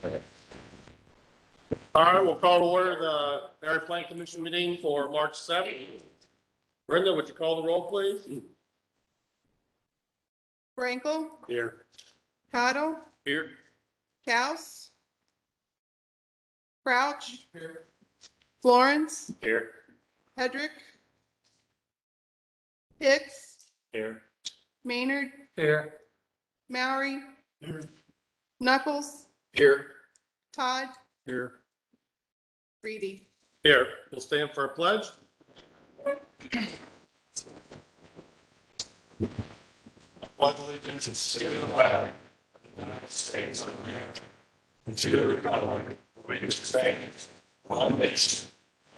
All right, we'll call to order the Area Plan Commission meeting for March 7th. Brenda, would you call the roll, please? Frankel, Here. Cottle, Here. Kaus, Crouch, Florence, Here. Hedrick, Hicks, Here. Maynard, Here. Mowry, Here. Knuckles, Here. Todd, Here. Reedy. Here. We'll stand for a pledge. Pledge allegiance to the flag of the United States of America and to the republic for which it stands, one nation,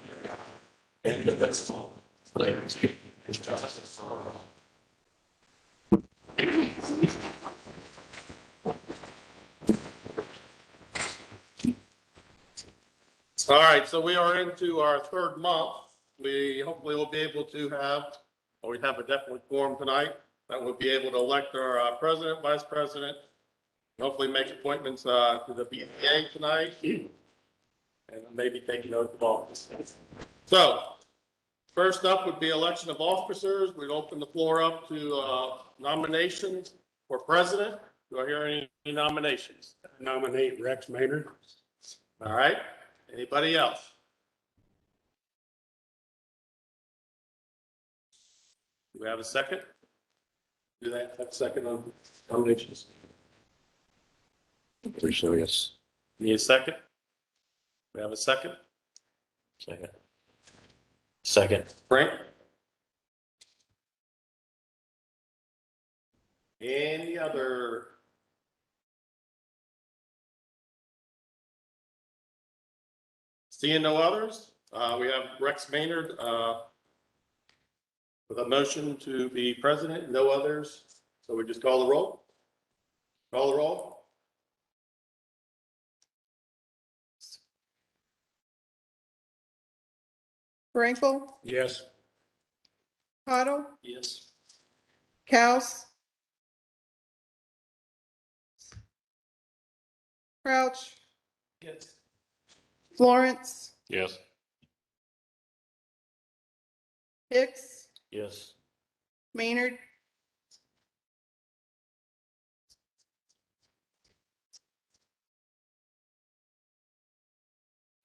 under God, indivisible, with liberty and justice for all. All right, so we are into our third month. We hopefully will be able to have, or we have a definite quorum tonight, that we'll be able to elect our president, vice president, hopefully make appointments to the BZA tonight, and maybe take an oath of office. So, first up would be election of officers. We'd open the floor up to nominations for president. Do I hear any nominations? Nominate Rex Maynard. All right, anybody else? Do we have a second? Do that, have a second on nominations? So, yes. Need a second? We have a second? Second. Frank? Any other? Seeing no others, we have Rex Maynard with a motion to be president, no others. So we just call the roll? Call the roll? Frankel, Yes. Cottle, Yes. Kaus, Crouch, Yes. Florence, Yes. Hicks, Yes. Maynard,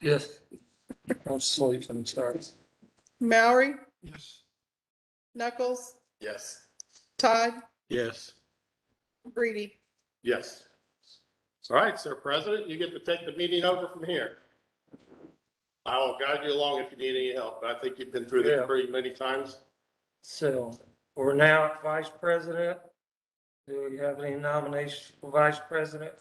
Yes. I'll sleep and start. Mowry, Yes. Knuckles, Yes. Todd, Yes. Reedy. Yes. All right, sir president, you get to take the meeting over from here. I will guide you along if you need any help, but I think you've been through this Yeah. pretty many times. So we're now at vice president. Do we have any nominations for vice president?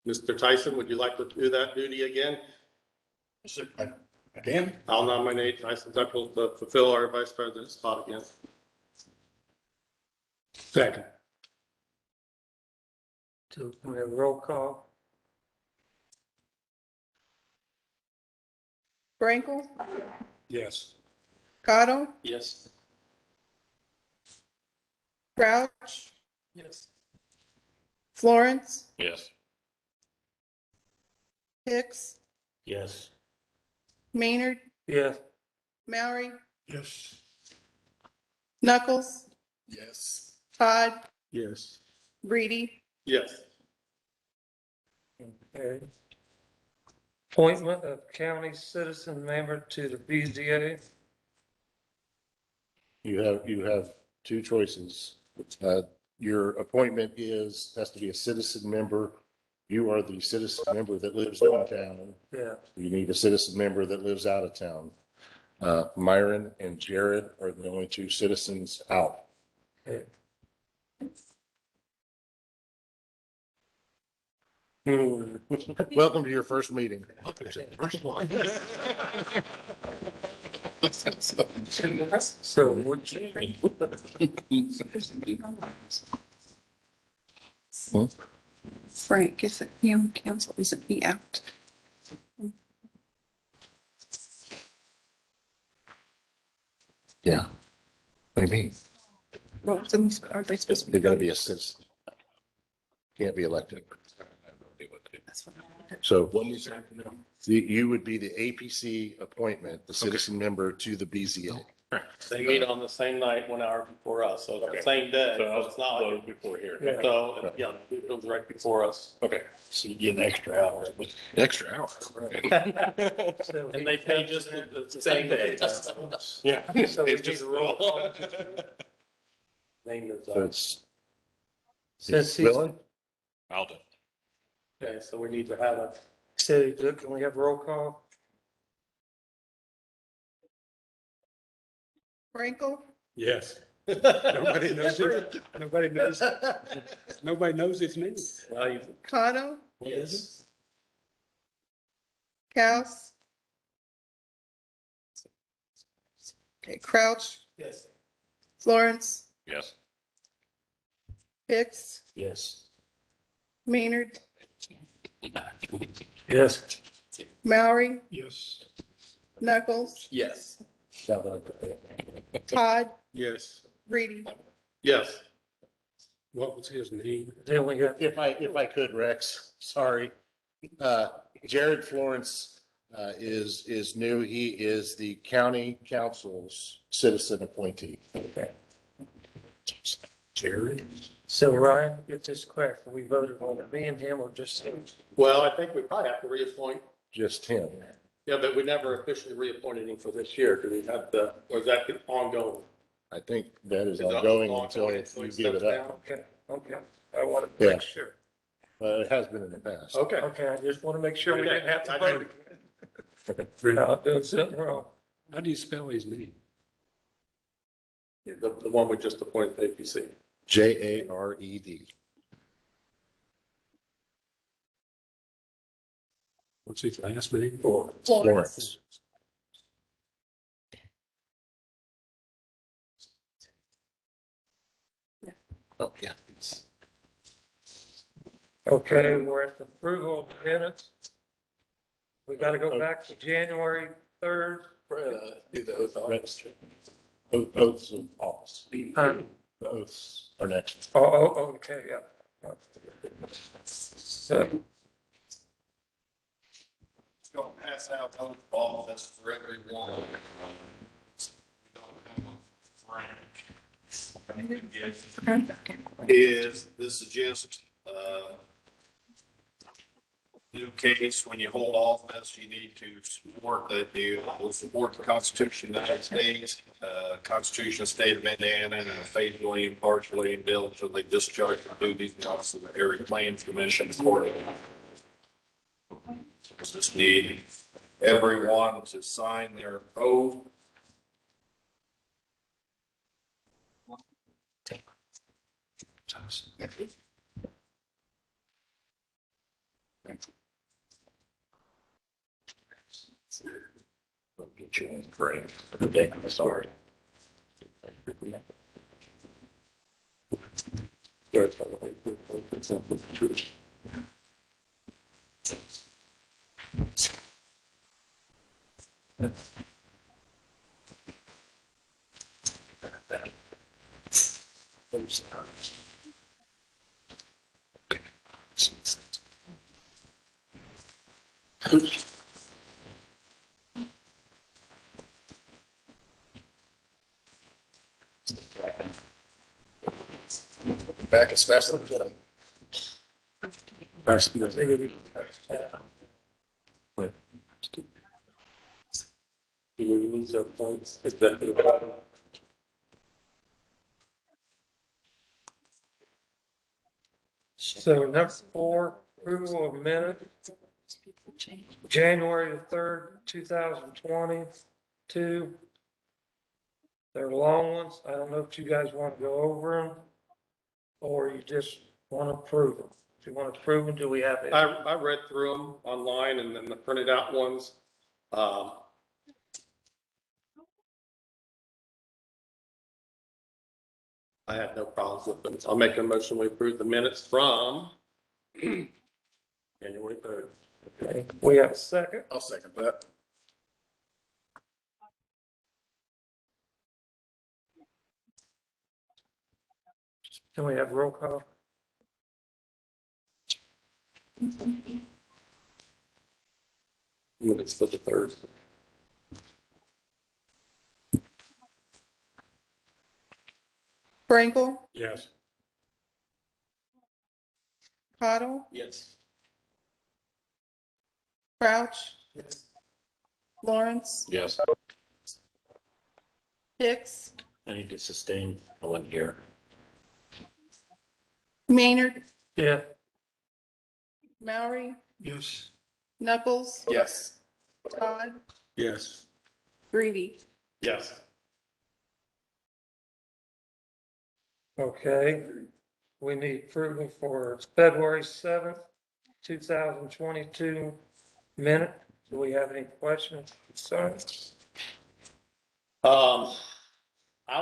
Mr. Tyson, would you like to do that duty again? Again? I'll nominate Tyson Tuckle to fulfill our vice president spot again. Second. To we have roll call? Frankel, Yes. Cottle, Yes. Crouch, Yes. Florence, Yes. Hicks, Yes. Maynard, Yes. Mowry, Yes. Knuckles, Yes. Todd, Yes. Reedy. Yes. Okay. Appointment of county citizen member to the BZA. You have two choices. Your appointment has to be a citizen member. You are the citizen member that lives in town. Yeah. You need a citizen member that lives out of town. Myron and Jared are the only two citizens out. Okay. Welcome to your first meeting. So would you? Frank, is it him, council, is it he out? Yeah. What do you mean? roles in these, are they supposed to be? They're gonna be a citizen. Can't be elected. That's what I wanted. So What is that? you would be the APC appointment, the citizen member to the BZA. They meet on the same night, 1 hour before us, so it's the same day, so it's not like, Before here. Yeah. so, yeah, it was right before us. Okay. So you get an extra hour. Extra hour. So And they pay just the same day. Yeah. So we It's need just- a roll call. Name is, So it's since he's, willing? I'll do. Okay, so we need to have a, so can we have a roll call? Frankel, Yes. Nobody knows it. Nobody knows. Nobody knows his name. well, you, Cotto, yes. Cass. Okay, Crouch, Yes. Florence, Yes. Hicks, Yes. Maynard, Yes. Maury, Yes. Knuckles, Yes. Todd, Yes. Reedy. Yes. What was his name? Then we got, If I could, Rex, sorry. Jared Florence is new. He is the county council's citizen appointee. Jared. so Ryan, get this correct. We voted on it, me and him or just him? Well, I think we probably have to reappoint, Just him. yeah, but we never officially reappointed him for this year, do we have the, or is that ongoing? I think that is Is that ongoing ongoing until you he give it steps up. down? Okay. I wanted to Yeah. make sure. It has been in the past. Okay. Okay, I just want to make sure we didn't have to I vote. do. I'll do something wrong. How do you spell his name? The one we just appointed to APC. Jared. What's his last name? Florence. Oh, yeah. Okay, we're at the approval of minutes. We got to go back to January 3rd. Do the oath of office. Oaths of office. Oh, The oaths are next. okay, yeah. So, Going to pass out oath of office for everyone. This is just, new case, when you hold office, you need to support that you will support the Constitution of the United States, Constitution of the State of Indiana, and faithfully, impartially, and diligently discharge the duties of the office of the Area Claims Commission accordingly. Just need everyone to sign their oath. Get you in frame for the day. I'm sorry. Back as fast as I can. so number 4, approval of minutes, January the 3rd, 2022. They're long ones. I don't know if you guys want to go over them or you just want to approve them. If you want to approve them, do we have it? I read through them online and then the printed out ones. I have no problems with them. I'll make a motion, we approve the minutes from January 3rd. Okay, we have a second. I'll second that. Can we have roll call? It's for the third. Frankel, Yes. Cottle, Yes. Crouch, Lawrence, Yes. Hicks, I need to sustain. I wasn't here. Maynard, Yeah. Maury, Yes. Knuckles, Yes. Todd, Yes. Greedy. Yes. Okay. We need approval for February 7th, 2022 minute. Do we have any questions, concerns? I'll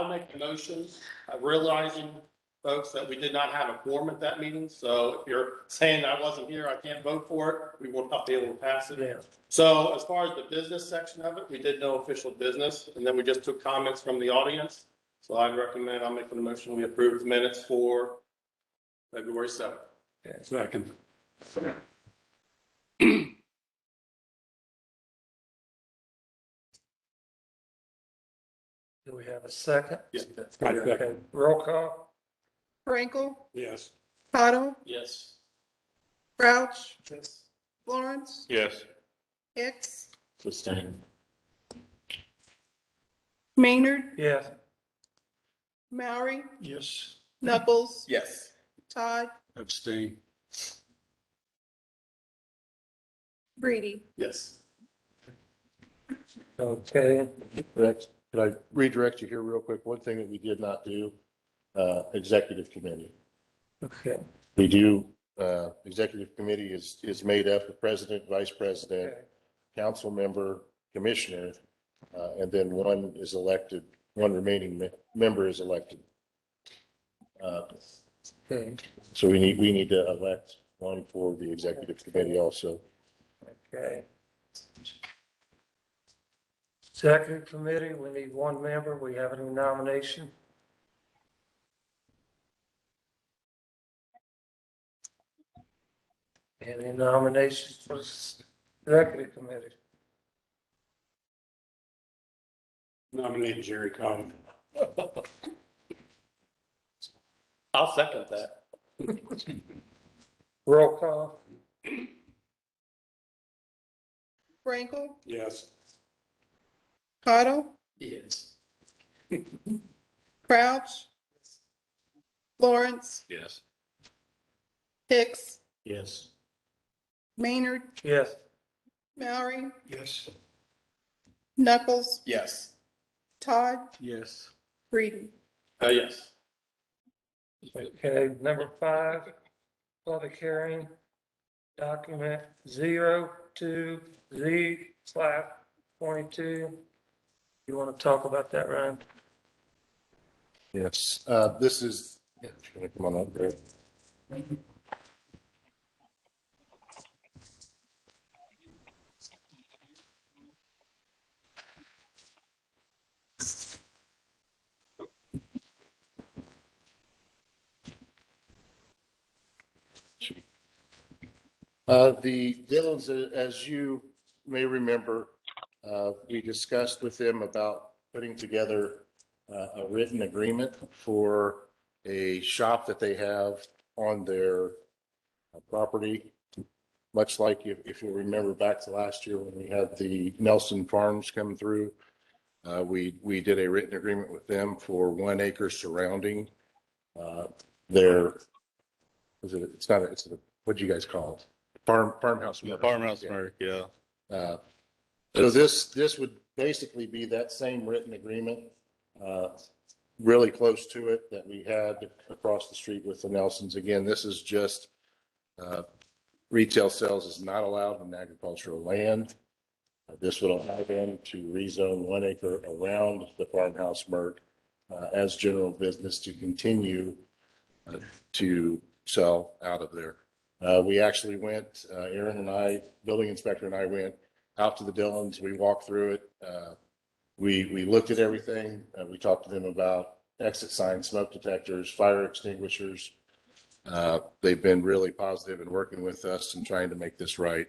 make the motion, realizing, folks, that we did not have a quorum at that meeting. So if you're saying I wasn't here, I can't vote for it, we will not be able to pass it. Yeah. So as far as the business section of it, we did no official business, and then we just took comments from the audience. So I'd recommend, I'll make the motion, we approve the minutes for February 7th. Second. Do we have a second? Yeah. I second. Okay, roll call? Frankel, Yes. Cottle, Yes. Crouch, Lawrence, Yes. Hicks, Sustain. Maynard, Yes. Maury, Yes. Knuckles, Yes. Todd, Abstain. Greedy. Yes. Okay, Correct. Could I redirect you here real quick? One thing that we did not do, executive committee. okay, We do, executive committee is made up of president, vice president, okay, council member, commissioner, and then one is elected, one remaining member is elected. okay, So we need to elect one for the executive committee also. okay. Executive committee, we need one member. We have any nomination? Any nominations for the executive committee? Nominate Jerry Cottle. I'll second that. Roll call? Frankel, Yes. Cottle, Yes. Crouch, Lawrence, Yes. Hicks, Yes. Maynard, Yes. Maury, Yes. Knuckles, Yes. Todd, Yes. Greedy. Yes. Okay, number 5, public hearing, document 02Z/22. You want to talk about that, Ryan? Yes, this is, yeah, come on up there. The Dillons, as you may remember, we discussed with them about putting together a written agreement for a shop that they have on their property. Much like if you remember back to last year when we had the Nelson Farms come through, we did a written agreement with them for 1 acre surrounding their, it's not, it's a, what do you guys call it? Farmhouse. Farmhouse mark, yeah. So this would basically be that same written agreement, really close to it that we had across the street with the Nelsons. Again, this is just, retail sales is not allowed in agricultural land. This would allow them to rezone 1 acre around the farmhouse mark, as general business to continue, to sell out of there. We actually went, Aaron and I, building inspector and I went out to the Dillons. We walked through it. We looked at everything. We talked to them about exit signs, smoke detectors, fire extinguishers. They've been really positive in working with us and trying to make this right.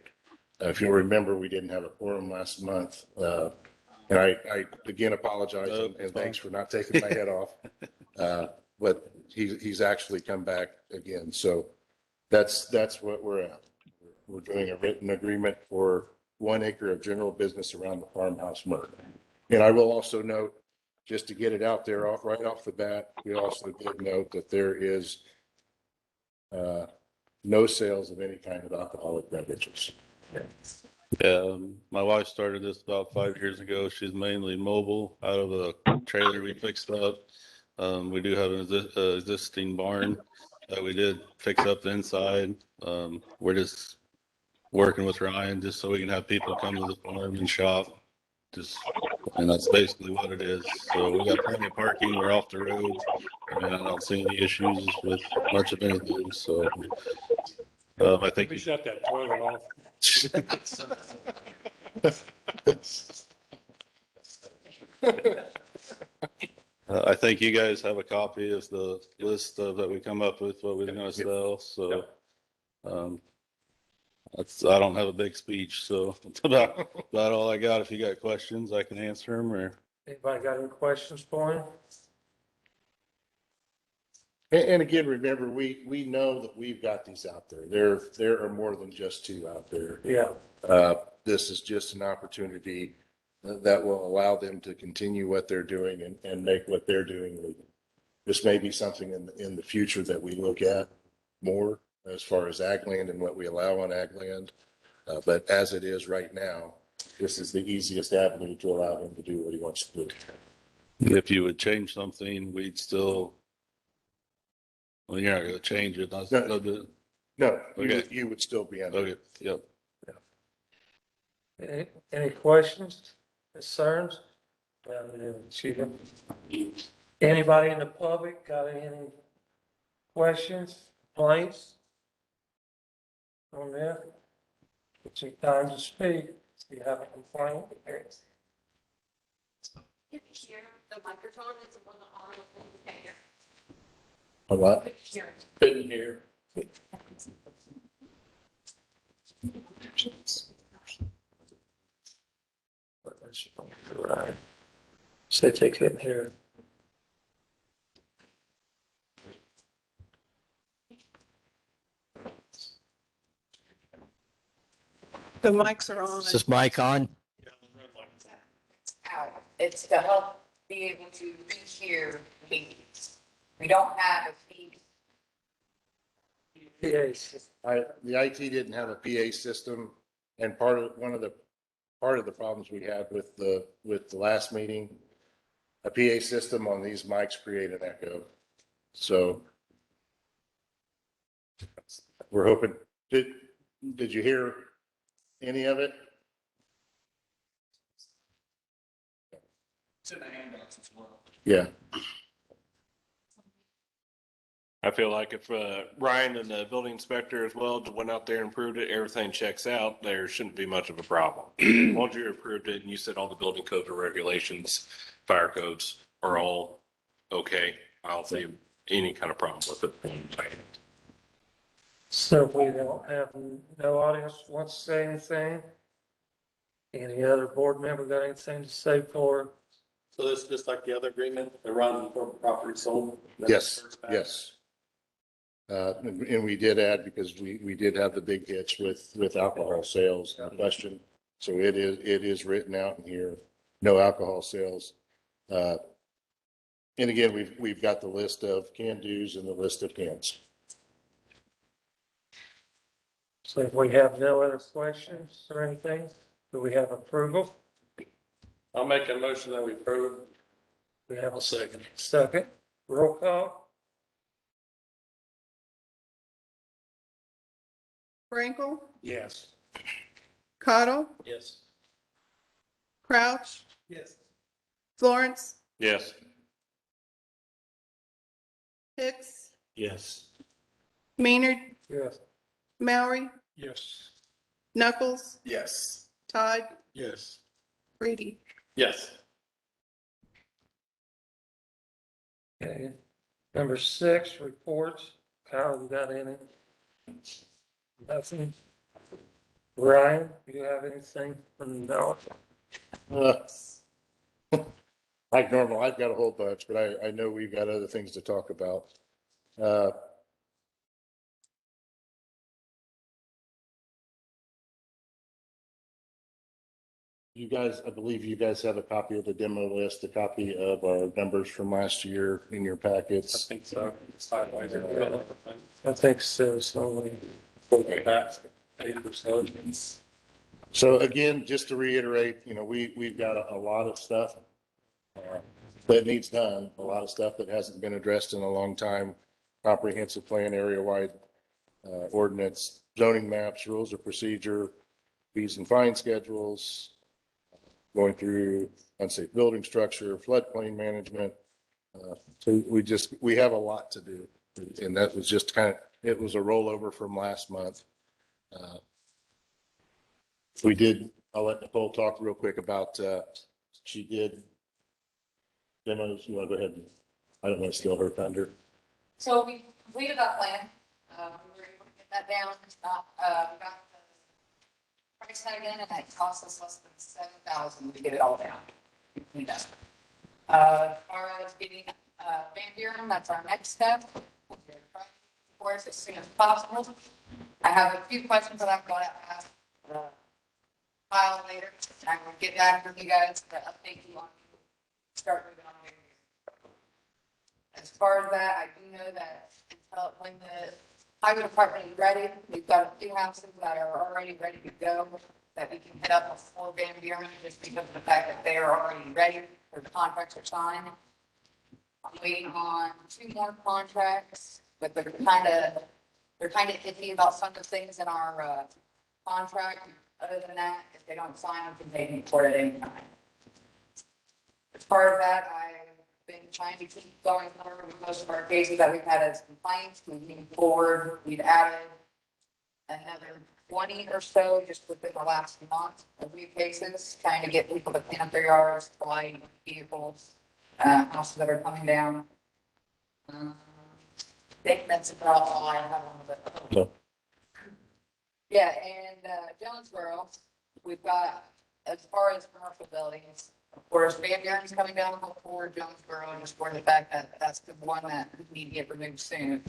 If you'll remember, we didn't have a quorum last month. And I again apologize and thanks for not taking my head off. But he's actually come back again. So that's what we're at. We're doing a written agreement for 1 acre of general business around the farmhouse murder. And I will also note, just to get it out there right off the bat, we also did note that there is no sales of any kind of alcoholic beverages. Yeah, my wife started this about 5 years ago. She's mainly mobile out of a trailer we fixed up. We do have an existing barn that we did fix up the inside. We're just working with Ryan just so we can have people come to the farm and shop. And that's basically what it is. So we got plenty of parking. We're off the road. And I don't see any issues with much of anything. So I think We shut that toilet off. I think you guys have a copy of the list of that we come up with, what we're gonna sell, so. I don't have a big speech, so it's about all I got. If you got questions, I can answer them or. Anybody got any questions for him? And again, remember, we know that we've got these out there. There are more than just 2 out there. Yeah, This is just an opportunity that will allow them to continue what they're doing and make what they're doing legal. This may be something in the future that we look at more as far as ag land and what we allow on ag land. But as it is right now, this is the easiest avenue to allow him to do what he wants to do. If you would change something, we'd still. Well, you're not gonna change it. No, Okay. you would still be under. Okay, yep. any questions, concerns? Anybody in the public got any questions, complaints on that? It's your time to speak. Do you have a complaint? Here, the microphone is on the arm of the finger. A lot. Here. Couldn't hear. Right. Say take it here. The mics are on. Is this mic on? Out. It's to help be able to hear meetings. We don't have a feed. Yes. The IT didn't have a PA system, and part of the problems we had with the last meeting, a PA system on these mics create an echo. So we're hoping, did you hear any of it? It's in the handouts as well. Yeah. I feel like if Ryan and the building inspector as well went out there and proved it, everything checks out, there shouldn't be much of a problem. Once you approved it and you said all the building codes or regulations, fire codes are all okay, I don't see any kind of problem with it. So we don't have, no audience wants to say anything? Any other board member got anything to say for? So this is just like the other agreement, they run before the property sold? Yes, yes. And we did add, because we did have the big hitch with alcohol sales in question. So it is written out in here, no alcohol sales. And again, we've got the list of can-dos and the list of cans. So if we have no other questions or anything, do we have approval? I'll make a motion that we approve. We have a second. Second, roll call. Frankel, Yes. Cottle, Yes. Crouch, Yes. Florence, Yes. Hicks, Yes. Maynard, Yes. Maury, Yes. Knuckles, Yes. Todd, Yes. Reedy. Yes. Okay. Number 6, reports. Kyle, you got any? Nothing. Ryan, do you have anything from now? Like normal, I've got a whole bunch, but I know we've got other things to talk about. Uh, You guys, I believe you guys have a copy of the demo list, a copy of our numbers from last year in your I packets. think so. Sideways. I think so, so Back 80%. So again, just to reiterate, we've got a lot of stuff that needs done, a lot of stuff that hasn't been addressed in a long time. Comprehensive plan, area-wide ordinance, zoning maps, rules of procedure, fees and fine schedules, going through unsafe building structure, floodplain management. So we have a lot to do. And that was just it was a rollover from last month. I'll let Nicole talk real quick about, she did demos. You want to go ahead? I don't want to steal her thunder. So we completed that plan. We were able to get that down. We got the price tag in, and that cost us less than $7,000 to get it all down. Cleaned up. As far as getting Van Buren, that's our next step. Of course, as soon as possible. I have a few questions that I've got to ask Kyle later, and I will get back with you guys to update you on start moving on. As far as that, I do know that when the highway department is ready, we've got a few houses that are already ready to go that we can hit up before Van Buren, just because of the fact that they are already ready, or the contracts are signed. I'm waiting on 2 more contracts, but they're kind of iffy about some of the things in our contract. Other than that, if they don't sign them, then they can report at any time. As far as that, I've been trying to keep going forward with most of our cases that we've had as complaints. We've moved forward. We've added another 20 or so just within the last month of new cases, trying to get people to clean up their yards, flying vehicles, houses that are coming down. I think that's about all I have on the. Yeah, and Jonesboro, we've got, as far as commercial buildings, of course, Van Buren's coming down before Jonesboro, just for the fact that that's the one that we need to get removed soon.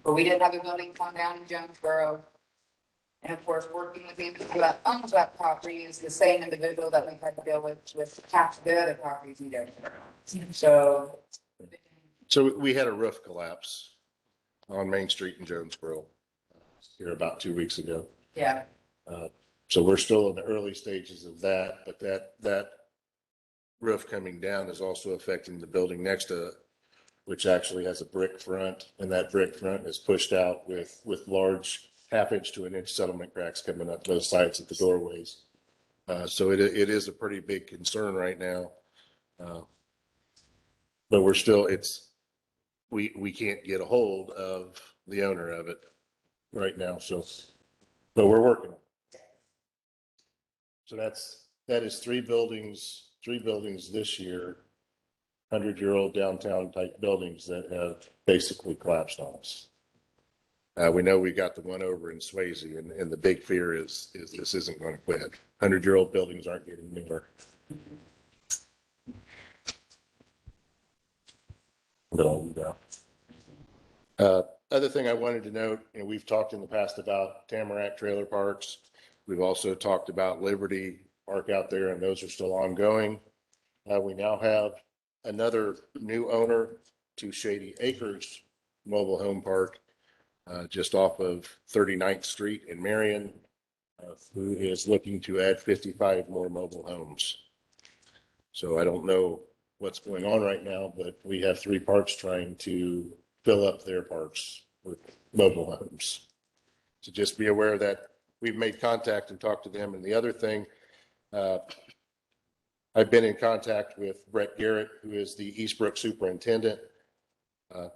But we did have a building come down in Jonesboro. And of course, working with the individual that owns that property is the same individual that we've had to deal with half the other properties in Jonesboro. So we had a roof collapse on Main Street in Jonesboro here about 2 weeks ago. Yeah. So we're still in the early stages of that, but that roof coming down is also affecting the building next to it, which actually has a brick front, and that brick front is pushed out with large 1/2 to 1 inch settlement cracks coming up both sides of the doorways. So it is a pretty big concern right now. But we're still, we can't get a hold of the owner of it right now. So, but we're working. So that is 3 buildings this year, 100-year-old downtown type buildings that have basically collapsed on us. We know we got the one over in Swayze, and the big fear is this isn't going to quit. 100-year-old buildings aren't getting newer. Other thing I wanted to note, we've talked in the past about Tamarack trailer parks. We've also talked about Liberty Park out there, and those are still ongoing. We now have another new owner to Shady Acres Mobile Home Park, just off of 39th Street in Marion, who is looking to add 55 more mobile homes. So I don't know what's going on right now, but we have 3 parks trying to fill up their parks with mobile homes. So just be aware that we've made contact and talked to them. And the other thing, I've been in contact with Brett Garrett, who is the Eastbrook superintendent.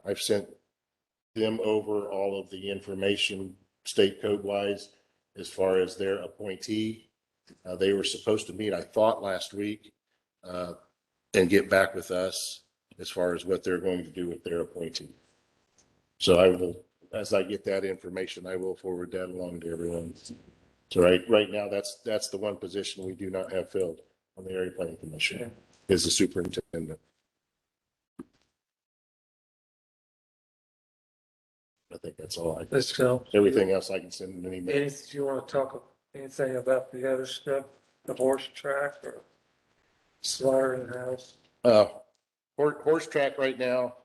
I've sent them over all of the information state code wise as far as their appointee. They were supposed to meet, I thought, last week and get back with us. as far as what they're going to do with their appointee. So I will, as I get that information, I will forward that along to everyone. So right now, that's the one position we do not have filled on the area planning commission, is the superintendent. I think that's all. Let's go. Everything else I can send in an email. Anything you want to talk, anything about the other stuff, the horse track or slaughtering house? Horse track right now,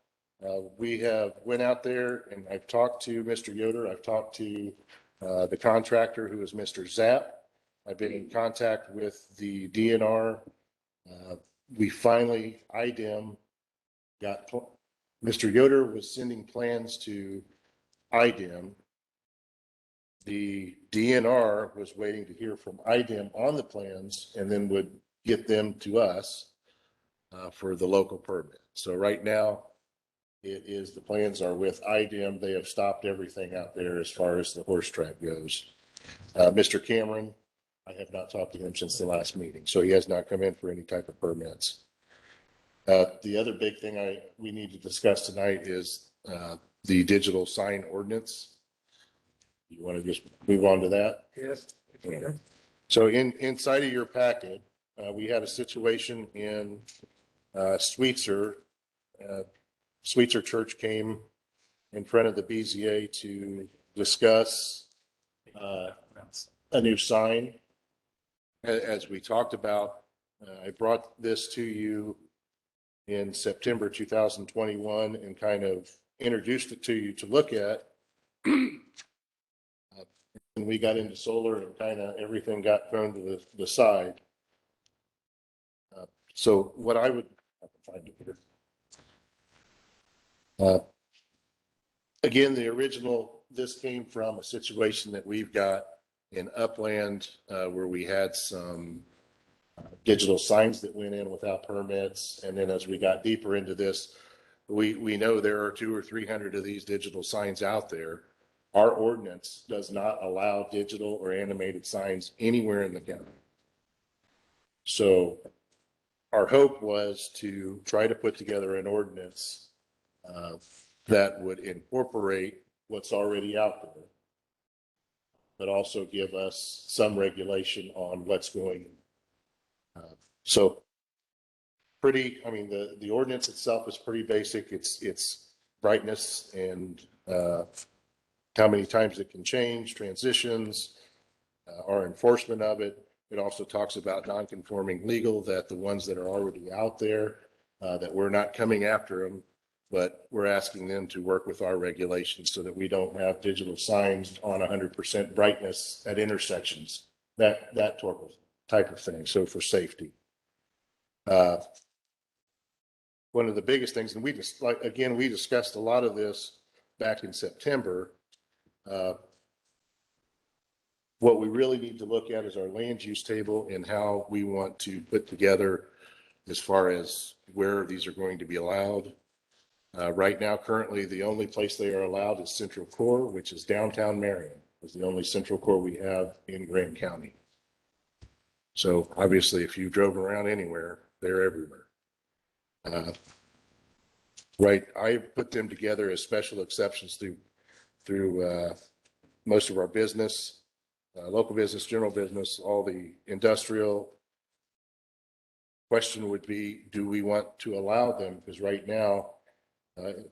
we have went out there and I've talked to Mr. Yoder. I've talked to the contractor who is Mr. Zapp. I've been in contact with the DNR. We finally, IDEM, Mr. Yoder was sending plans to IDEM. The DNR was waiting to hear from IDEM on the plans and then would get them to us for the local permit. So right now, it is, the plans are with IDEM. They have stopped everything out there as far as the horse track goes. Mr. Cameron, I have not talked to him since the last meeting, so he has not come in for any type of permits. The other big thing we need to discuss tonight is the digital sign ordinance. You want to just move on to that? Yes. Okay. So inside of your packet, we had a situation in Sweetser. Sweetser Church came in front of the BZA to discuss a new sign. As we talked about, I brought this to you in September 2021 and kind of introduced it to you to look at. And we got into solar and kind of everything got thrown to the side. So what I would find it here. Again, the original, this came from a situation that we've got in Upland where we had some digital signs that went in without permits. And then as we got deeper into this, we know there are 200 or 300 of these digital signs out there. Our ordinance does not allow digital or animated signs anywhere in the county. So our hope was to try to put together an ordinance that would incorporate what's already out there, but also give us some regulation on what's going on. So pretty, I mean, the ordinance itself is pretty basic. It's brightness and how many times it can change, transitions, our enforcement of it. It also talks about non-conforming legal, that the ones that are already out there, that we're not coming after them, but we're asking them to work with our regulations so that we don't have digital signs on 100% brightness at intersections, that type of thing. So for safety. One of the biggest things, and we just, like, again, we discussed a lot of this back in September. What we really need to look at is our land use table and how we want to put together as far as where these are going to be allowed. Right now, currently, the only place they are allowed is Central Core, which is downtown Marion. It's the only Central Core we have in Grant County. So obviously, if you drove around anywhere, they're everywhere. Right, I put them together as special exceptions through most of our business, local business, general business, all the industrial. Question would be, do we want to allow them? Because right now,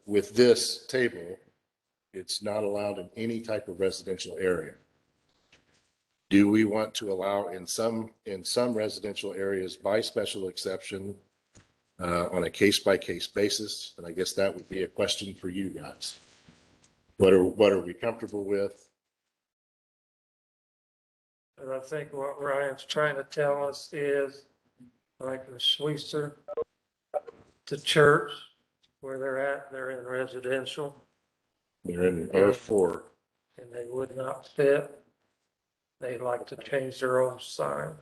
with this table, it's not allowed in any type of residential area. Do we want to allow in some residential areas by special exception on a case-by-case basis? And I guess that would be a question for you guys. What are we comfortable with? And I think what Ryan's trying to tell us is, like the Sweetser, the church, where they're in residential, They're in R4. and they would not fit. They'd like to change their own sign.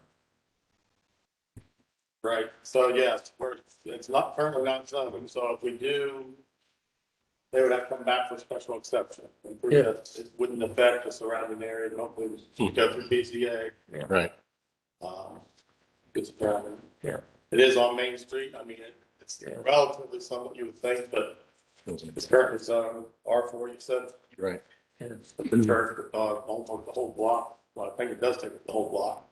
Right, so yes, it's not currently not zoned, so if we do, they would have to come back for special exception. Yeah. It wouldn't affect the surrounding area, don't go through BZA. Right. It's a problem. Yeah. It is on Main Street, I mean, It's relatively somewhat you would think, but it's currently zone R4, you said. Right. But the church, almost the whole block. Well, I think it does take the whole block.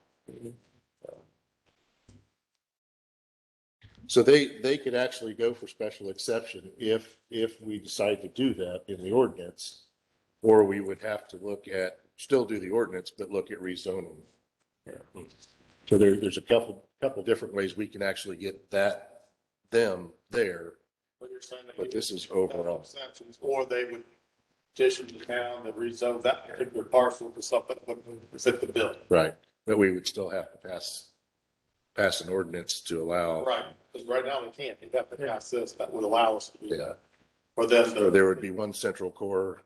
So they could actually go for special exception if we decide to do that in the ordinance. Or we would have to look at, still do the ordinance, but look at rezoning. So there's a couple different ways we can actually get them there, But you're saying that but this is overall. exceptions, or they would petition the town to rezone that particular parcel to something that would fit the bill. Right, but we would still have to pass an ordinance to allow. Right, because right now they can't. They have to pass this that would allow us to do Yeah, that. For them so to, there would be one central core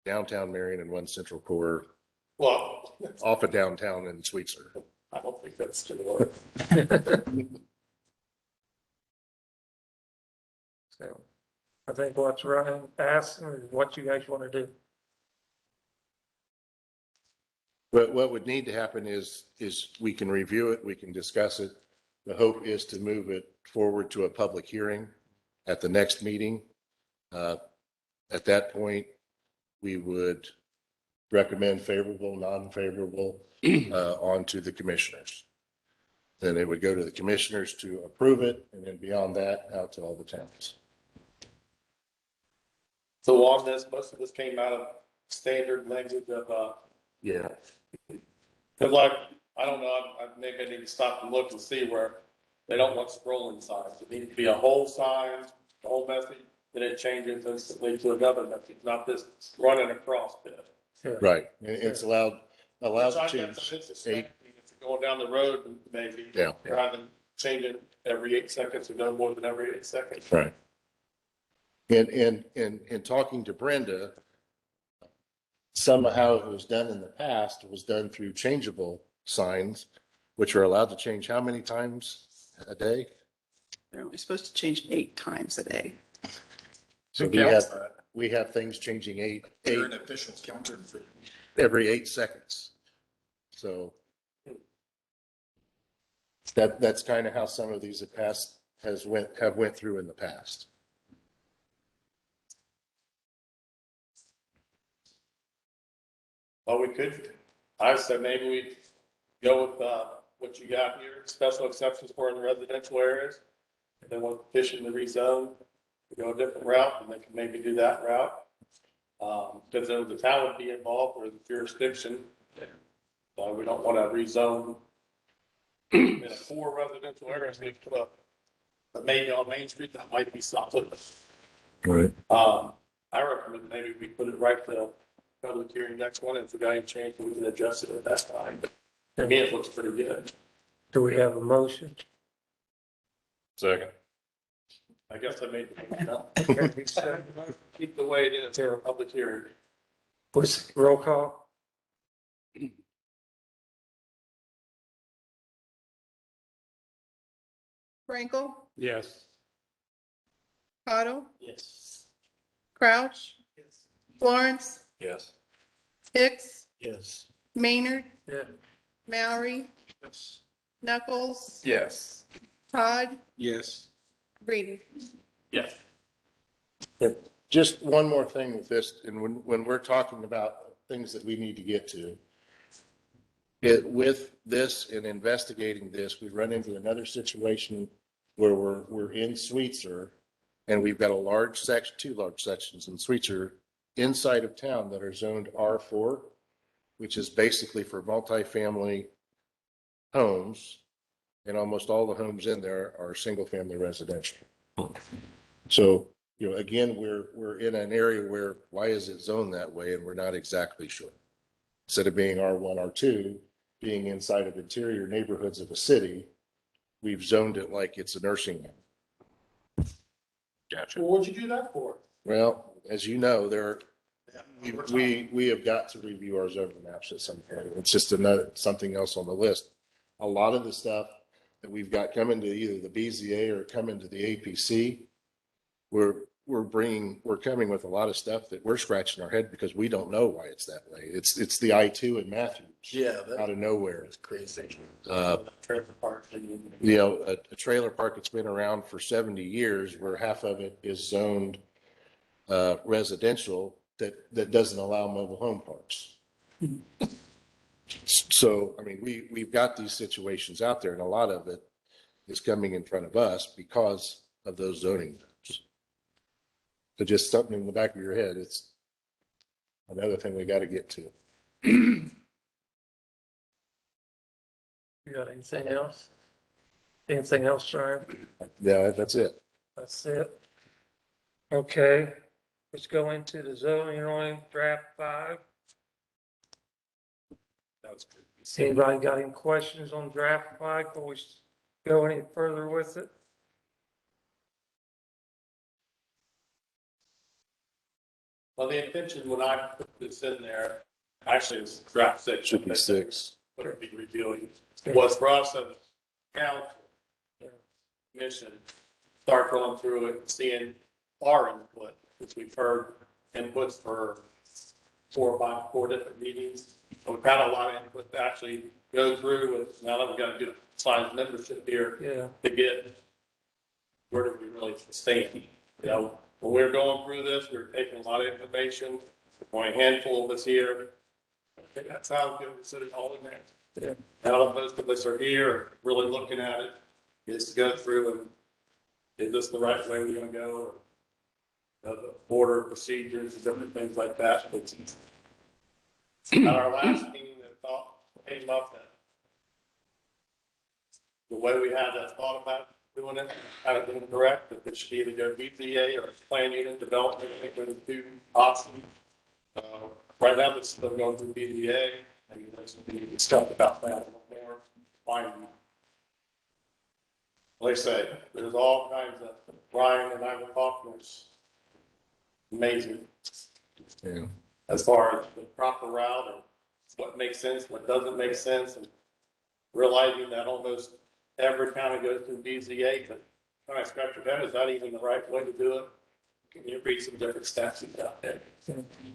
downtown Marion and one central core well, off of downtown in Sweetser. I don't think that's going to work. So I think what's Ryan asking is what you guys want to do. But what would need to happen is we can review it, we can discuss it. The hope is to move it forward to a public hearing at the next meeting. At that point, we would recommend favorable, non-favorable, on to the commissioners. Then it would go to the commissioners to approve it, and then beyond that, out to all the towns. So on this, most of this came out of standard language of, Yeah. because like, I don't know, maybe I need to stop and look and see where they don't want scrolling signs. It needs to be a whole sign, the whole message, then it changes instantly to another message, not this running across bit. Right, and it's allowed Which I to guess change it's eight, going down the road, maybe. Yeah. Rather than changing every 8 seconds or no more than every 8 seconds. right. And talking to Brenda, somehow it was done in the past, it was done through changeable signs, which are allowed to change how many times a day? They're only supposed to change 8 times a day. So we have things changing eight official counter. every 8 seconds. So that's kind of how some of these have went through in the past. Well, we could, I said maybe we go with, what you got here, special exceptions for in the residential areas. If they want to petition to rezone, we go a different route, and they can maybe do that route. Because then the town would be involved or the jurisdiction. So we don't want to rezone in a 4 residential areas, we put up, but maybe on Main Street, that might be something. Right. I recommend maybe we put it right to public hearing next one, and if the guy changed, we can adjust it at that time. But to me, it looks pretty good. Do we have a motion? Second. I guess I made the keep the way it is here, public hearing. What's roll call? Frankel, Yes. Cottle, Yes. Crouch, Florence, Yes. Hicks, Yes. Maynard, Yeah. Mallory, Knuckles, Yes. Todd, Yes. Reed. Yes. Just one more thing with this, and when we're talking about things that we need to get to, with this and investigating this, we run into another situation where we're in Sweetser, and we've got two large sections in Sweetser inside of town that are zoned R4, which is basically for multifamily homes, and almost all the homes in there are single-family residential. So, again, we're in an area where, why is it zoned that way? And we're not exactly sure. Instead of being R1, R2, being inside of interior neighborhoods of a city, we've zoned it like it's a nursing home. Gotcha. Well, what'd you do that for? Well, as you know, we have got to review our zoning maps at some point. It's just something else on the list. A lot of the stuff that we've got coming to either the BZA or coming to the APC, we're we're coming with a lot of stuff that we're scratching our head because we don't know why it's that way. It's the I-2 in Matthews. Yeah. Out of nowhere. It's crazy. Trailer park. You know, a trailer park that's been around for 70 years where half of it is zoned residential that doesn't allow mobile home parks. So, I mean, we've got these situations out there and a lot of it is coming in front of us because of those zoning maps. So just something in the back of your head, it's another thing we got to get to. You got anything else? Anything else, Ryan? Yeah, that's it. That's it. Okay, let's go into the zoning ordinance draft 5. That was good. Anybody got any questions on draft 5 before we go any further with it? Well, the intention when I put this in there, actually it's draft 6. Should be 6. What it'd be reviewing was for us as council, commission, start going through it, and seeing our input, which we've heard inputs for 4 different meetings. So we've had a lot of input to actually go through with, now that we've got to do size membership here Yeah, to get where do we really stand. You know, when we're going through this, we're taking a lot of information, only a handful of us here. I think that sounds good, consider all in there. yeah. Now, most of us are here, really looking at it, is to go through and, is this the right way we're gonna go? Or the order procedures, different things like that. But at our last meeting, the thought came up that the way we had that thought about doing it, had it been correct, that it should either go BZA or plan unit development, I think were the 2 options. Right now, it's still going through BZA, and there's some stuff about that a little more. Fine. Like I say, there's all kinds of, Brian and I were talking, it's amazing. Yeah. As far as the proper route and what makes sense, what doesn't make sense, and realizing that almost every county goes through BZA, but when I scratch your head, is that even the right way to do it? Can you read some different statutes out there?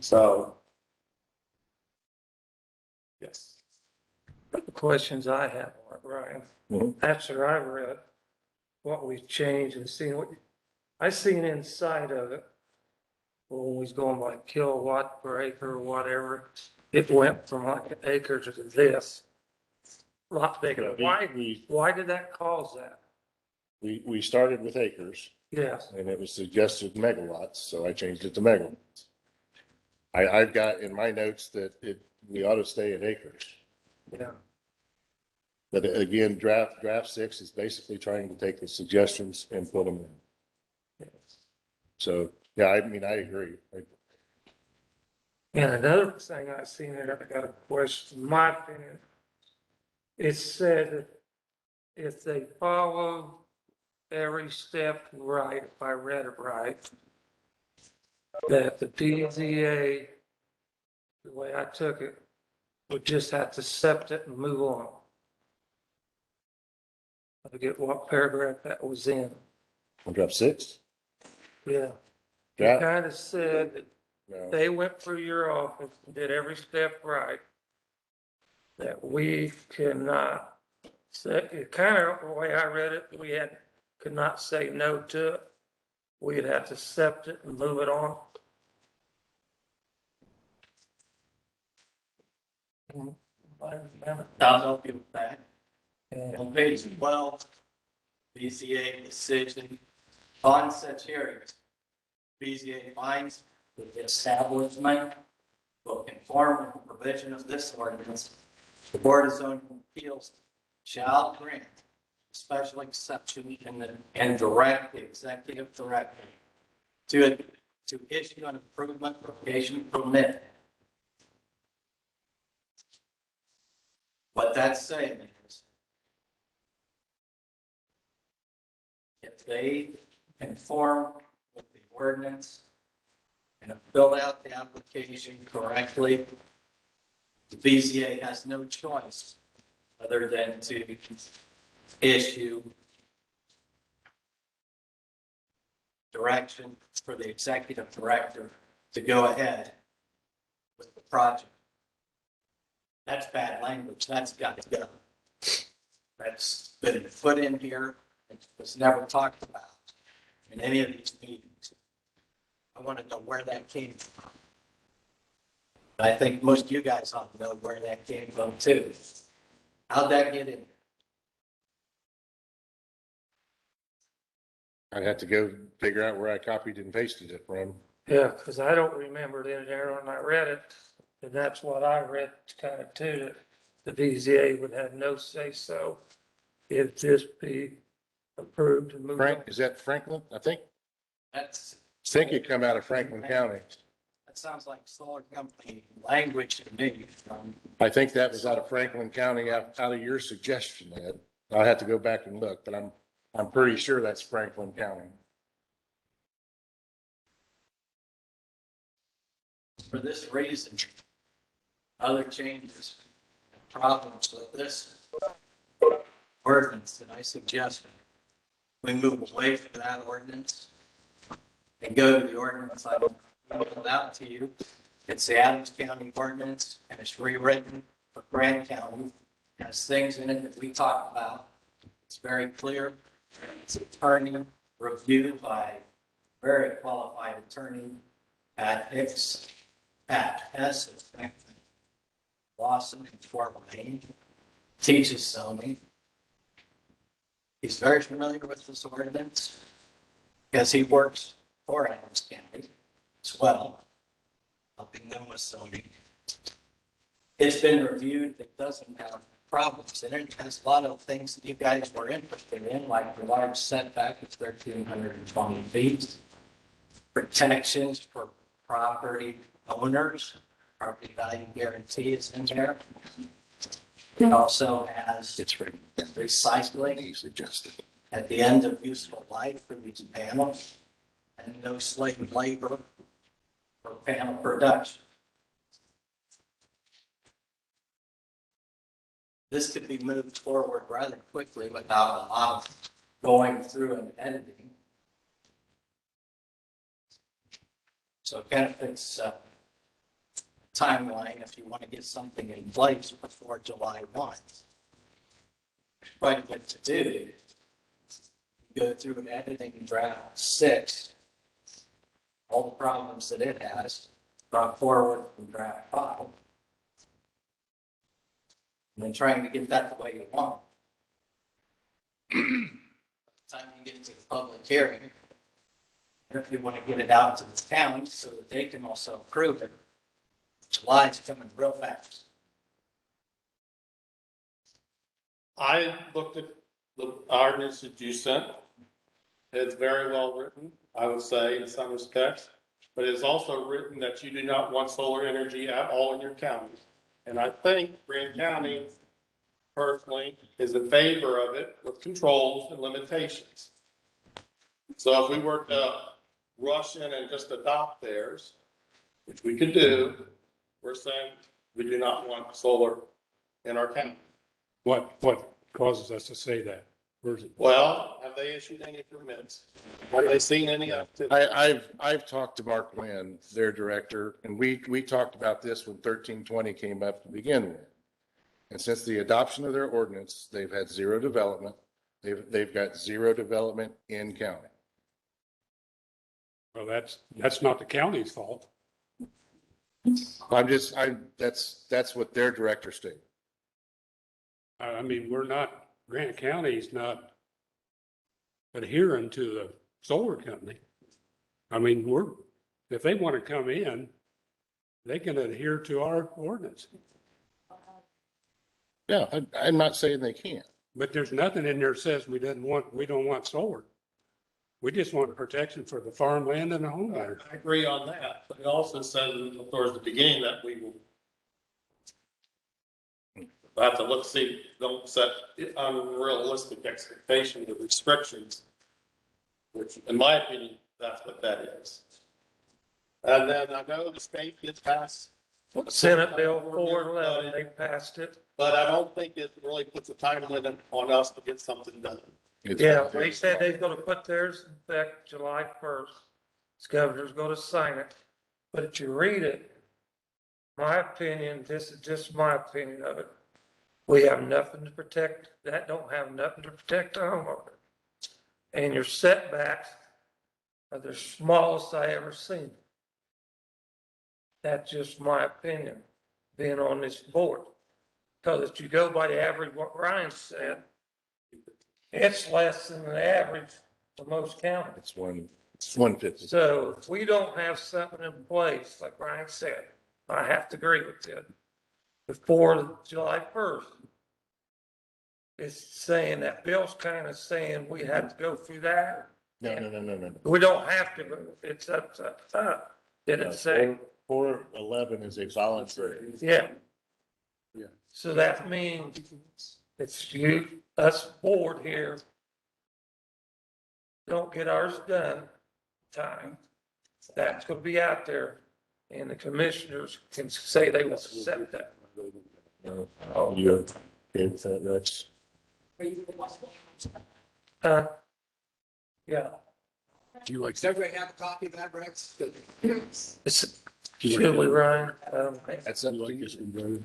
So, yes. The questions I have, Ryan, Mhm. after I read what we've changed and seen what, I seen inside of it, when we was going by kilowatt per acre or whatever, it went from like an acre to this. A lot bigger. Why did that cause that? We started with acres Yes, and it was suggested megawatts, so I changed it to megawatts. I've got in my notes that we ought to stay at acres. yeah, But again, draft 6 is basically trying to take the suggestions and put them in. yes. So, yeah, I mean, I agree. And another thing I seen there, I got a question, in my opinion. It said that if they follow every step right, if I read it right, that the BZA, the way I took it, would just have to accept it and move on. I forget what paragraph that was in. On draft 6? Yeah. It Draft, kind of said that no, they went through your office and did every step right, that we cannot say, it kind of, the way I read it, could not say no to it. We'd have to accept it and move it on. I'll help you with that. And On page 12, BZA decision on such hearings. BZA finds that the establishment will conform with the provision of this ordinance. The Board of Zoning Appeals shall grant special exception and direct the executive director to issue an improvement application permit. What that's saying is, if they conform with the ordinance and have filled out the application correctly, the BZA has no choice other than to issue direction for the executive director to go ahead with the project. That's bad language. That's got to go. That's been put in here. It was never talked about in any of these meetings. I want to know where that came from. I think most of you guys ought to know where that came from too. How'd that get in? I'd have to go figure out where I copied and pasted it from. Yeah, because I don't remember it in there when I read it, and that's what I read kind of too, that the BZA would have no say so if this be approved and moved on. Frank, is that Franklin? I think it come out of Franklin County. That sounds like solar company language to me. I think that was out of Franklin County, out of your suggestion, Ed. I'll have to go back and look, but I'm pretty sure that's Franklin County. For this reason, other changes, problems with this ordinance that I suggested, we move away from that ordinance and go to the ordinance I put out to you. It's the Adams County ordinance, and it's rewritten for Grant County. It has things in it that we talked about. It's very clear. It's attorney reviewed by a very qualified attorney at S. Lawson in Fort Wayne, teaches zoning. He's very familiar with this ordinance because he works for Adams County as well, helping them with zoning. It's been reviewed. It doesn't have problems in it. It has a lot of things that you guys were interested in, like the large setback of 1,320 feet, protections for property owners, property value guarantee is in there. It also has recycling Easily adjusted. at the end of useful life for these panels, and no slave labor for panel production. This could be moved forward rather quickly without a lot of going through and editing. So it kind of fits timeline if you want to get something in place before July 1. Quite a bit to do. Go through an editing draft 6, all the problems that it has, brought forward from draft 5. And then trying to get that the way you want. By the time you get to the public hearing, if you want to get it out to the town so that they can also approve it, July's coming real fast. I looked at the ordinance that you sent. It's very well written, I would say, in some respects, but it's also written that you do not want solar energy at all in your county. And I think Grant County personally is in favor of it with controls and limitations. So if we were to rush in and just adopt theirs, which we could do, we're saying we do not want solar in our county. What causes us to say that? Where's it? Well, have they issued any permits? Have they seen any activity? I've talked to Mark Lynn, their director, and we talked about this when 1320 came up to begin with. And since the adoption of their ordinance, they've had zero development. They've got zero development in county. Well, that's not the county's fault. That's what their director stated. I mean, Grant County's not adhering to the solar company. I mean, if they want to come in, they can adhere to our ordinance. Yeah, I'm not saying they can't. But there's nothing in there that says we don't want solar. We just want protection for the farmland and the homeowner. I agree on that, but it also says towards the beginning that we will have to don't set unrealistic expectations or restrictions, which in my opinion, that's what that is. And then I know the state gets passed. Senate Bill 411, they passed it. But I don't think it really puts a time limit on us to get something done. Yeah, they said they're gonna put theirs in effect July 1st. The governor's gonna sign it. But if you read it, my opinion, this is just my opinion of it. We have nothing to protect, that don't have nothing to protect the homeowner. And your setbacks are the smallest I ever seen. That's just my opinion, being on this board. Because if you go by the average, what Ryan said, it's less than the average for most counties. It's 150. So if we don't have something in place, like Ryan said, I have to agree with it, before July 1st. It's saying that Bill's kind of saying we have to go through that. No. We don't have to, but it's up to us. Did it say? 411 is a voluntary. Yeah. Yeah. So that means it's you, us board here, don't get ours done in time. That's gonna be out there, and the commissioners can say they will accept that. Oh, yeah. Okay, so that's, Yeah, Does everybody have a copy of that, Rex? it's, should we, Ryan? that's up to you.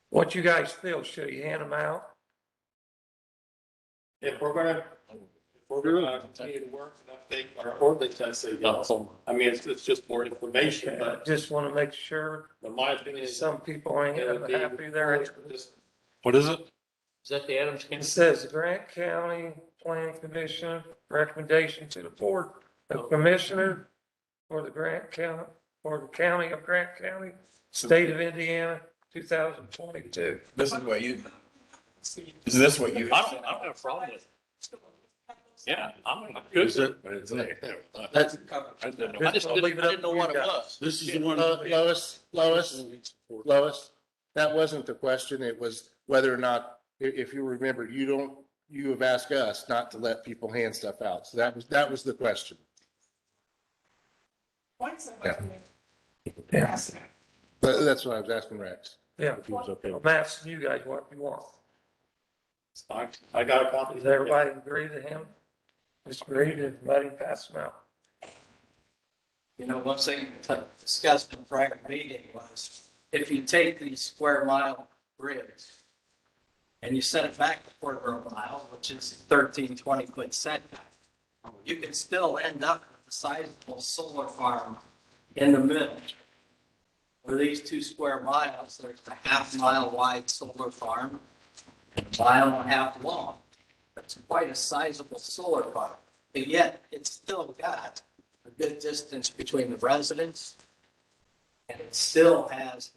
What you guys feel, should he hand them out? If we're gonna continue to work and update our ordinance, I say yes. I mean, it's just more information, I but just want to make sure, in my opinion, it's some people ain't happy there. just What is it? Is that the Adams It County? says Grant County Planning Commission recommendation to the Board of Commissioners for the Grant County, for the County of Grant County, State of Indiana, 2022. This is what you, is this what you? I don't have a problem with it. Yeah, I'm good. Is it? That's, I didn't know what it was. This is the one. Lois, that wasn't the question. It was whether or not, if you remember, you have asked us not to let people hand stuff out. So that was the question. Yeah, But that's what I was asking Rex. yeah. If he was okay. I'm asking you guys what you want. I got a copy. Does everybody agree to him? Just agree to let him pass them out. You know, one thing discussed in prior meeting was, if you take these square mile grids and you set it back a quarter of a mile, which is 13, 20-foot setback, you can still end up with a sizable solar farm in the middle. For these 2 square miles, there's a half-mile wide solar farm, and a mile and a half long. That's quite a sizable solar farm, but yet it's still got a good distance between the residents, and it still has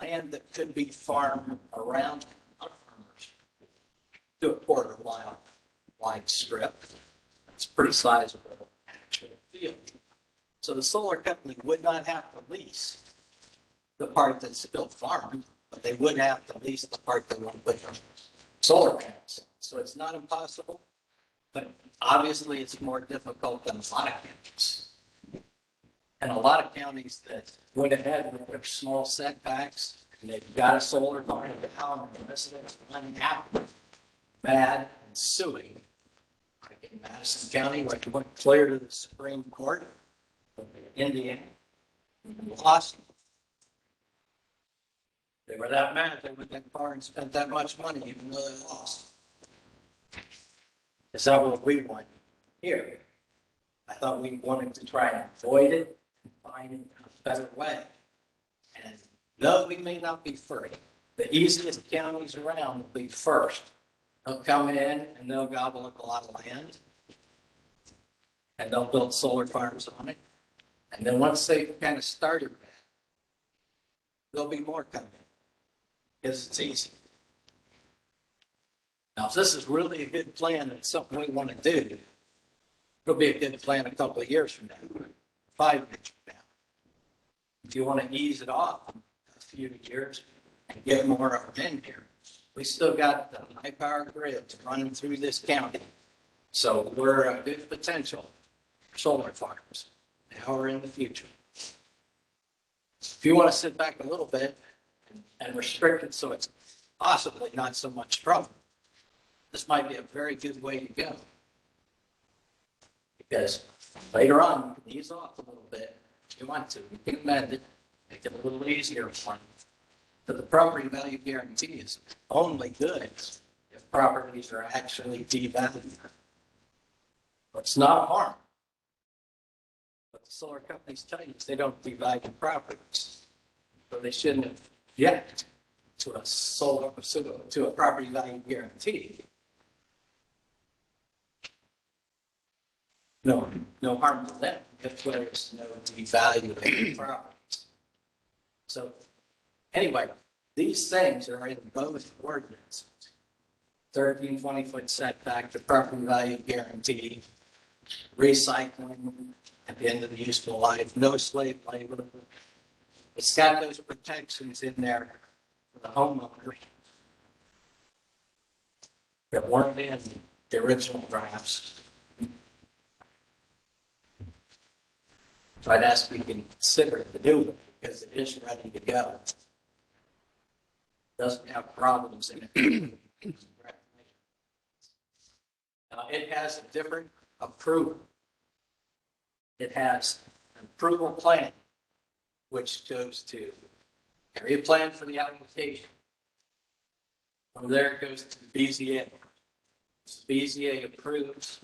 land that could be farmed around to a quarter mile wide strip. It's pretty sizable actual field. So the solar company would not have to lease the part that's still farmed, but they would have to lease the part that won't put solar panels. So it's not impossible, but obviously it's more difficult than a lot of counties. And a lot of counties that went ahead with their small setbacks, and they've got a solar farm down, and the residents are unhappy, mad, and suing. Like in Madison County, where it went clear to the Supreme Court of Indiana, and lost. They were that mad, they went that far and spent that much money, even though they lost. Is that what we want here? I thought we wanted to try and avoid it and find a better way. And though we may not be first, the easiest counties around will be first. They'll come in and they'll gobble up a lot of land. And they'll build solar farms on it. And then once they've kind of started, there'll be more coming. Because it's easy. Now, if this is really a good plan and something we want to do, it'll be a good plan a couple of years from now, 5 years from now. If you want to ease it off a few years and get more of them in here, we still got the high power grids running through this county. So we're a good potential for solar farms now or in the future. If you want to sit back a little bit and restrict it so it's possibly not so much trouble, this might be a very good way to go. Because later on, you can ease off a little bit, if you want to, you can amend it, make it a little easier for them. But the property value guarantee is only good if properties are actually devalued. It's not a harm. But the solar companies tell you is they don't devalue properties. So they shouldn't object to a property value guarantee. No harm to them if there's no devaluing properties. So anyway, these things are in both ordinances. 13, 20-foot setback, the property value guarantee, recycling at the end of the useful life, no slave labor. It's got those protections in there for the homeowner that weren't in the original drafts. So I'd ask if you can consider the new one because it is ready to go. Doesn't have problems in it. It has a different approval. It has an approval plan, which goes to area plan for the application. From there, it goes to the BZA. The BZA approves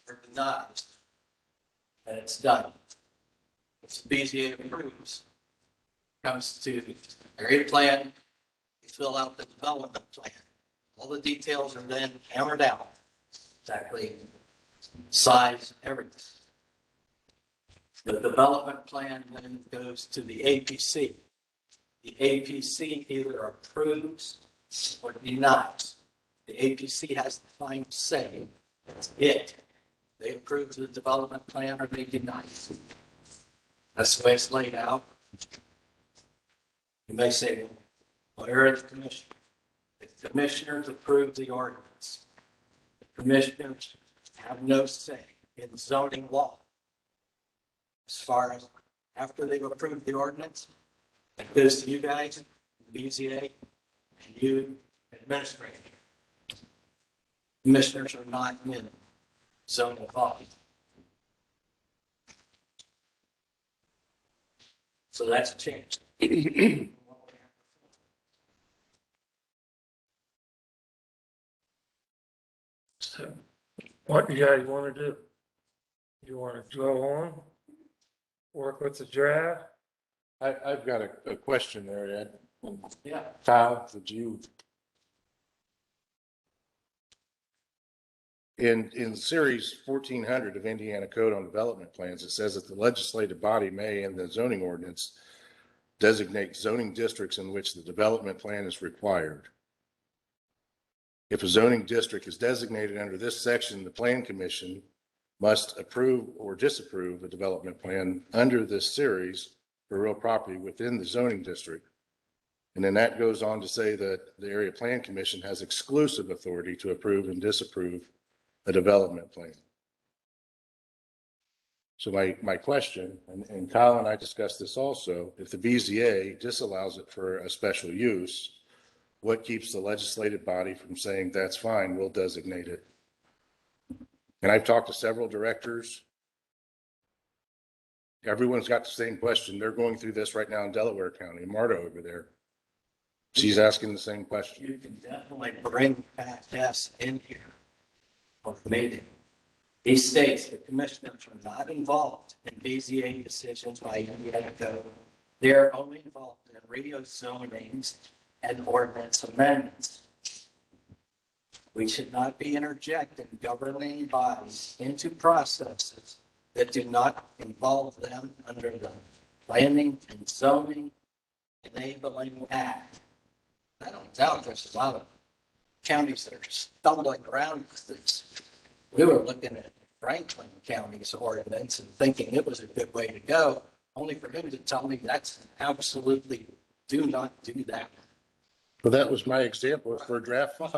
or denies, and it's done. If the BZA approves, comes to area plan, you fill out the development plan. All the details are then hammered out. Exactly size, everything. The development plan then goes to the APC. The APC either approves or denies. The APC has the final say. That's it. They approve the development plan or they deny it. That's the way it's laid out. You may say, well, where are the commissioners? The commissioners approve the ordinance. The commissioners have no say in zoning law. As far as after they've approved the ordinance, it goes to you guys, the BZA, and you administrator. Commissioners are not in zoning law. So that's changed. So what do you guys want to do? You want to go on? Work with the draft? I've got a question there, Ed. Yeah. Kyle, would you? In series 1400 of Indiana Code on Development Plans, it says that the legislative body may, in the zoning ordinance, designate zoning districts in which the development plan is required. If a zoning district is designated under this section, the Plan Commission must approve or disapprove a development plan under this series for real property within the zoning district. And then that goes on to say that the Area Plan Commission has exclusive authority to approve and disapprove a development plan. So my question, and Kyle and I discussed this also, if the BZA disallows it for a special use, what keeps the legislative body from saying that's fine, we'll designate it? And I've talked to several directors. Everyone's got the same question. They're going through this right now in Delaware County. Marta over there, she's asking the same question. You can definitely bring Pat Hess in here for the meeting. He states the commissioners are not involved in BZA decisions by Indiana Code. They're only involved in radio zonings and ordinance amendments. We should not be interjecting governing bodies into processes that do not involve them under the Planning and Zoning Enabling Act. I don't doubt there's a lot of counties that are stumbling around with this. We were looking at Franklin County's ordinance and thinking it was a good way to go, only for him to tell me that's absolutely do not do that. Well, that was my example for draft 5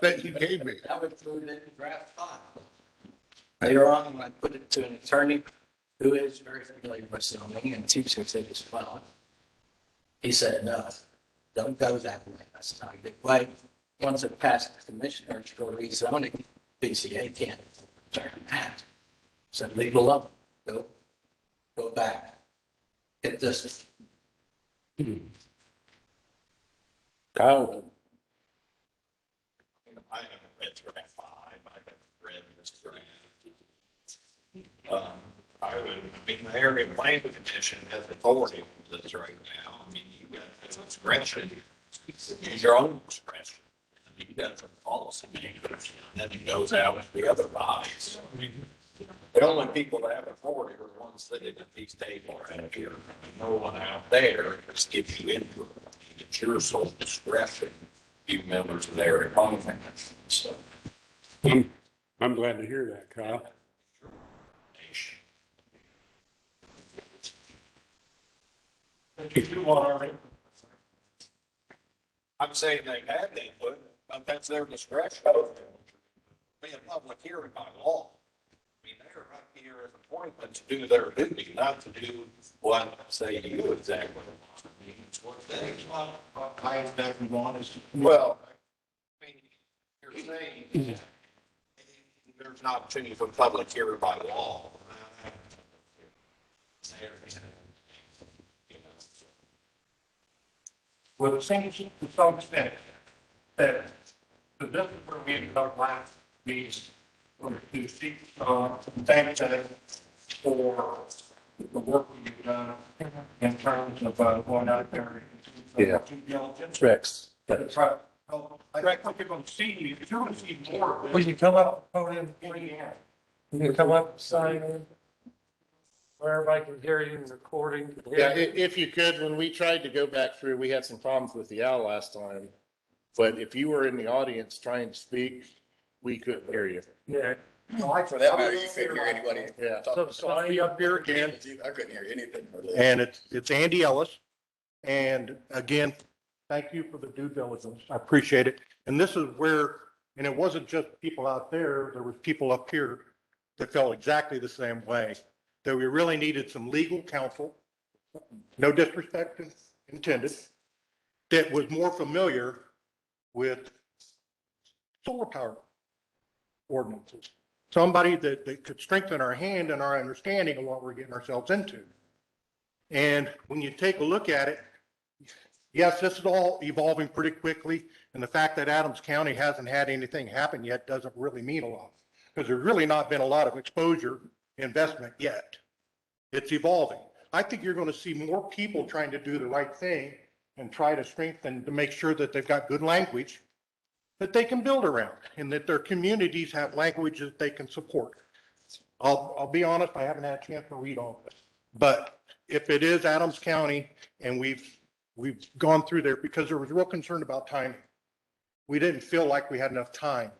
that you gave me. That would put it in draft 5. Later on, when I put it to an attorney who is very familiar with zoning and teaches it as well, he said, no, don't go that way. That's not a good way. once it passes the commissioners for rezoning, BCA can't turn that. So leave it alone, go back. Get this. Kyle, I haven't read through that five, I haven't read this through. I would, I mean, the area planning commission has authority with this right now. I mean, you got discretion, use your own discretion. You got some policy makers, and then it goes out with the other bodies. The only people that have authority are the ones sitting at these tables out here. No one out there just gives you input. It's your sole discretion, you members of the area planning commission. So. I'm glad to hear that, Kyle. If you want, I'm saying they have the input, but that's their discretion. Be a public hearing by law. I mean, they're up here as appointment to do their duty, not to do what, say, you exactly. It's what they, what I exactly want is. Well, I mean, you're saying there's an opportunity for public hearing by law. well, it seems to some extent that the district where we ended up last means to seek, thank them for the work you've done in terms of, going out there. Yeah. Due diligence. Rex. To try to help. I think you're going to see, if you're going to see more of this. Will you come up, podium, please? You can come up, sign in. Where everybody can hear you in the recording. Yeah, if you could, when we tried to go back through, we had some problems with the owl last time. But if you were in the audience trying to speak, we couldn't hear you. Yeah. For that matter, you couldn't hear anybody. Yeah. So I'll be up here again. I couldn't hear anything. And it's Andy Ellis. And again, thank you for the due diligence. I appreciate it. And this is where, and it wasn't just people out there was people up here that felt exactly the same way. That we really needed some legal counsel, no disrespect intended, that was more familiar with solar power ordinances. Somebody that could strengthen our hand and our understanding of what we're getting ourselves into. And when you take a look at it, yes, this is all evolving pretty quickly. And the fact that Adams County hasn't had anything happen yet doesn't really mean a lot. Because there's really not been a lot of exposure investment yet. It's evolving. I think you're going to see more people trying to do the right thing and try to strengthen to make sure that they've got good language that they can build around and that their communities have language that they can support. I'll be honest, I haven't had a chance to read all of this. But if it is Adams County and we've gone through there because there was real concern about time, we didn't feel like we had enough time